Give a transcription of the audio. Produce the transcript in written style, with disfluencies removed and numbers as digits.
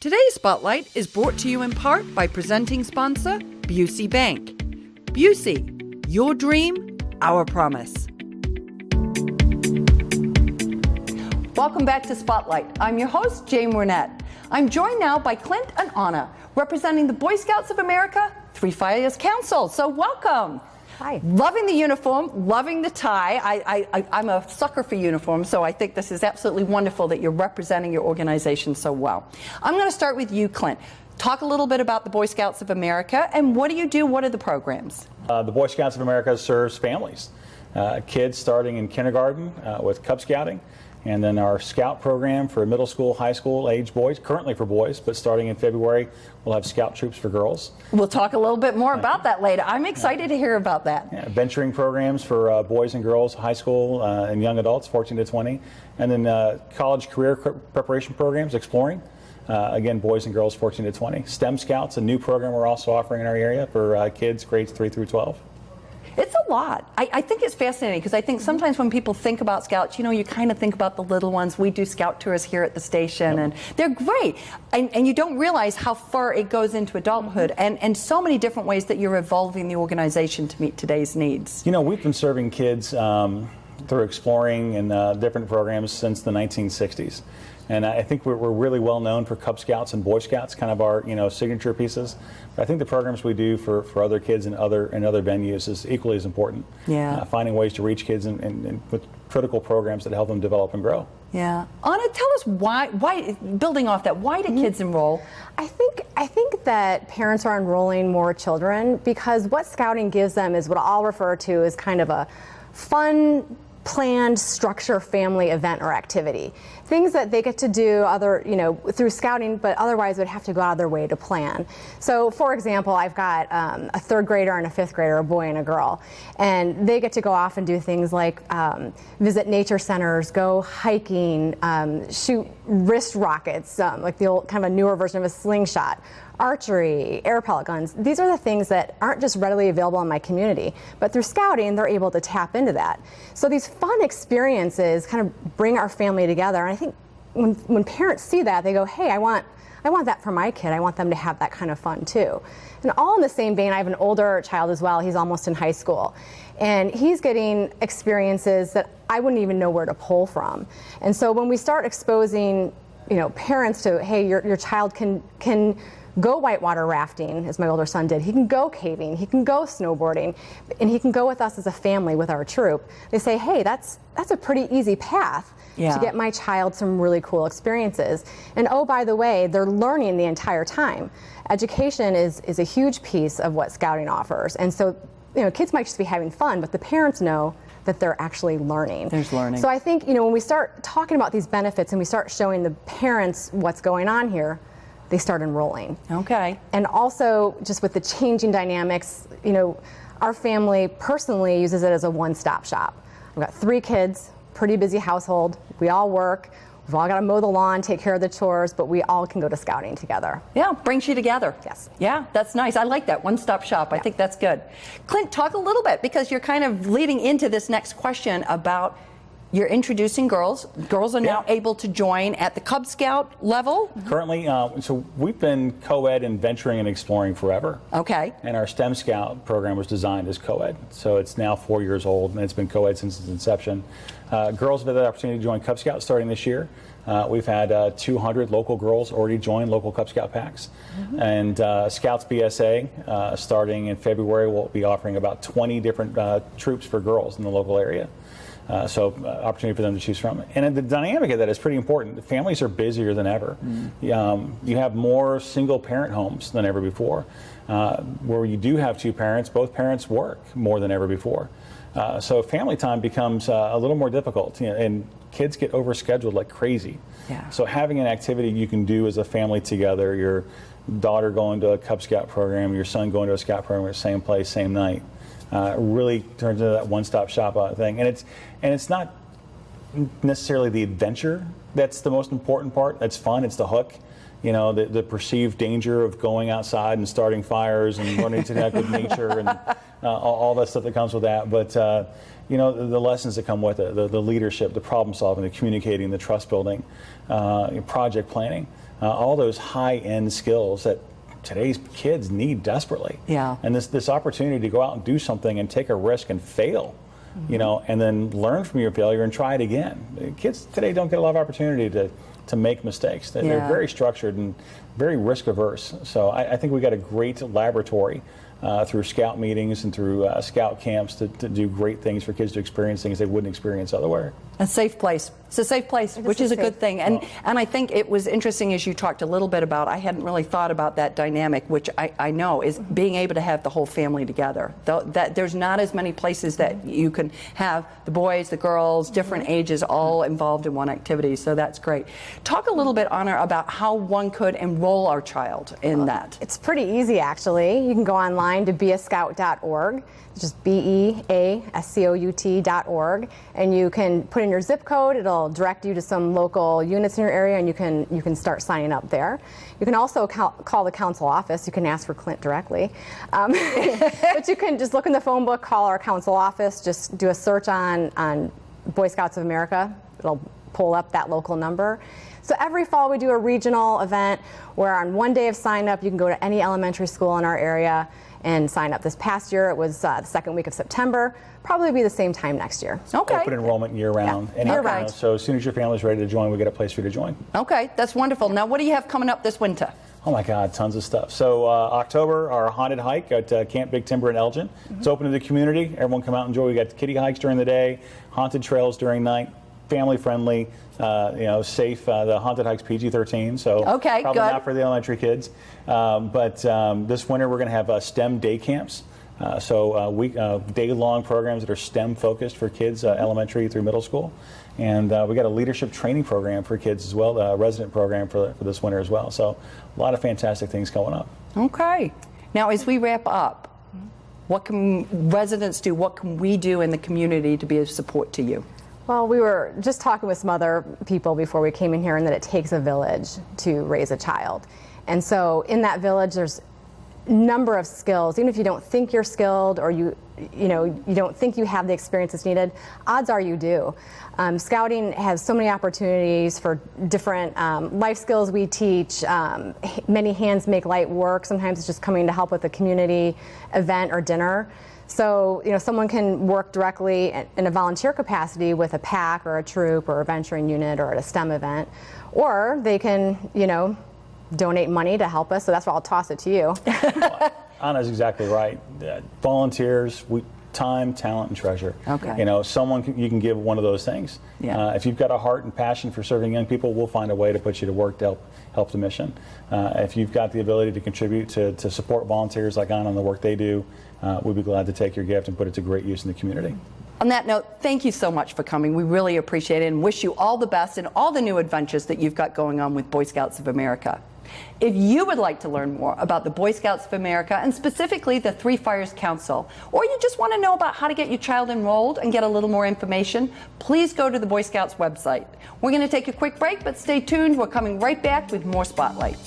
Today's Spotlight is brought to you in part by presenting sponsor, Busey Bank. Busey, your dream, our promise. Welcome back to Spotlight. I'm your host, Jane Wernette. I'm joined now by Clint and Anna, representing the Boy Scouts of America, Three Fires Council. So welcome. Hi. Loving the uniform, loving the tie. I'm a sucker for uniforms, so I think this is absolutely wonderful that you're representing your organization so well. I'm going to start with you, Clint. Talk a little bit about the Boy Scouts of America, and what do you do? What are the programs? The Boy Scouts of America serves families, kids starting in kindergarten with Cub Scouting, and then our Scout program for middle school, high school age boys, currently for boys, but starting in February, we'll have Scout troops for girls. We'll talk a little bit more about that later. I'm excited to hear about that. Yeah, venturing programs for boys and girls, high school and young adults, 14 to 20, and then college career preparation programs, exploring. Again, boys and girls 14 to 20. STEM Scouts, a new program we're also offering in our area for kids grades 3 through 12. It's a lot. I think it's fascinating because I think sometimes when people think about Scouts, you know, you kind of think about the little ones. We do Scout tours here at the station, and they're great. And you don't realize how far it goes into adulthood and so many different ways that you're evolving the organization to meet today's needs. You know, we've been serving kids through exploring and different programs since the 1960s. And I think we're really well known for Cub Scouts and Boy Scouts, kind of our signature pieces. But I think the programs we do for other kids and other venues is equally as important. Yeah. Finding ways to reach kids and with critical programs that help them develop and grow. Yeah. Anna, tell us why building off that, why do kids enroll? I think that parents are enrolling more children because what scouting gives them is what I'll refer to as kind of a fun, planned structure family event or activity. Things that they get to do through scouting, but otherwise would have to go out of their way to plan. So for example, I've got a third grader and a fifth grader, a boy and a girl, and they get to go off and do things like visit nature centers, go hiking, shoot wrist rockets, like the old kind of a newer version of a slingshot, archery, air pellet guns. These are the things that aren't just readily available in my community, but through scouting, they're able to tap into that. So these fun experiences kind of bring our family together. And I think when parents see that, they go, hey, I want that for my kid. I want them to have that kind of fun too. And all in the same vein, I have an older child as well. He's almost in high school. And he's getting experiences that I wouldn't even know where to pull from. And so when we start exposing, parents to, hey, your child can go whitewater rafting, as my older son did. He can go caving, he can go snowboarding, and he can go with us as a family with our troop. They say, hey, that's a pretty easy path to get my child some really cool experiences. And oh, by the way, they're learning the entire time. Education is a huge piece of what scouting offers. And so, kids might just be having fun, but the parents know that they're actually learning. There's learning. So I think, when we start talking about these benefits and we start showing the parents what's going on here, they start enrolling. Okay. And also, just with the changing dynamics, our family personally uses it as a one-stop shop. We've got 3 kids, pretty busy household. We all work. We've all got to mow the lawn, take care of the chores, but we all can go to scouting together. Yeah, brings you together. Yes. Yeah, that's nice. I like that one-stop shop. I think that's good. Clint, talk a little bit, because you're kind of leading into this next question about you're introducing girls. Girls are now able to join at the Cub Scout level. Currently, so we've been co-ed and venturing and exploring forever. Okay. And our STEM Scout program was designed as co-ed. So it's now 4 years old, and it's been co-ed since its inception. Girls have had the opportunity to join Cub Scouts starting this year. We've had 200 local girls already join local Cub Scout packs. And Scouts BSA, starting in February, will be offering about 20 different troops for girls in the local area. So opportunity for them to choose from. And the dynamic of that is pretty important. The families are busier than ever. You have more single parent homes than ever before. Where you do have 2 parents, both parents work more than ever before. So family time becomes a little more difficult, and kids get overscheduled like crazy. Yeah. So having an activity you can do as a family together, your daughter going to a Cub Scout program, your son going to a Scout program at the same place, same night, really turns into that one-stop shop thing. And it's not necessarily the adventure that's the most important part. That's fun. It's the hook. The perceived danger of going outside and starting fires and learning to connect with nature and all that stuff that comes with that. But the lessons that come with it, the leadership, the problem solving, the communicating, the trust building, project planning. all those high-end skills that today's kids need desperately. Yeah. And this opportunity to go out and do something and take a risk and fail, you know, and then learn from your failure and try it again. Kids today don't get a lot of opportunity to make mistakes. They're very structured and very risk averse. So I think we got a great laboratory through scout meetings and through scout camps to do great things for kids to experience things they wouldn't experience otherwise. A safe place. It's a safe place, which is a good thing. And I think it was interesting as you talked a little bit about, I hadn't really thought about that dynamic, which I know is being able to have the whole family together. That there's not as many places that you can have the boys, the girls, different ages all involved in one activity. So that's great. Talk a little bit, Honor, about how one could enroll our child in that. It's pretty easy, actually. You can go online to beascout.org, just beascout.org, and you can put in your zip code. It'll direct you to some local units in your area, and you can start signing up there. You can also call the council office. You can ask for Clint directly, but you can just look in the phone book, call our council office, just do a search on Boy Scouts of America. It'll pull up that local number. So every fall we do a regional event where on one day of sign up you can go to any elementary school in our area and sign up. This past year it was the second week of September. Probably be the same time next year. Okay. Open enrollment year-round. Yeah. Year-round. So as soon as your family's ready to join, we get a place for you to join. Okay, that's wonderful. Now, what do you have coming up this winter? Oh my God, tons of stuff. So October, our haunted hike at Camp Big Timber in Elgin. It's open to the community. Everyone come out and enjoy. We got kiddie hikes during the day, haunted trails during night, family friendly, safe. The haunted hike's PG-13, so okay, probably good. not for the elementary kids. But this winter we're going to have STEM day camps. Day-long programs that are STEM focused for kids, elementary through middle school. And we got a leadership training program for kids as well, a resident program for this winter as well. So a lot of fantastic things going up. Okay. Now, as we wrap up, what can residents do? What can we do in the community to be of support to you? Well, we were just talking with some other people before we came in here, and that it takes a village to raise a child. And so in that village, there's number of skills. Even if you don't think you're skilled, or you don't think you have the experience that's needed, odds are you do. Scouting has so many opportunities for different life skills we teach. Many hands make light work. Sometimes it's just coming to help with a community event or dinner. So, someone can work directly in a volunteer capacity with a pack or a troop or a venturing unit or at a STEM event, or they can, donate money to help us. So that's where I'll toss it to you. Anna's exactly right. Volunteers, time, talent, and treasure. Okay. You can give one of those things. Yeah. If you've got a heart and passion for serving young people, we'll find a way to put you to work to help the mission. If you've got the ability to contribute to support volunteers like Anna and the work they do, we'd be glad to take your gift and put it to great use in the community. On that note, thank you so much for coming. We really appreciate it and wish you all the best in all the new adventures that you've got going on with Boy Scouts of America. If you would like to learn more about the Boy Scouts of America and specifically the Three Fires Council, or you just want to know about how to get your child enrolled and get a little more information, please go to the Boy Scouts website. We're going to take a quick break, but stay tuned. We're coming right back with more Spotlight.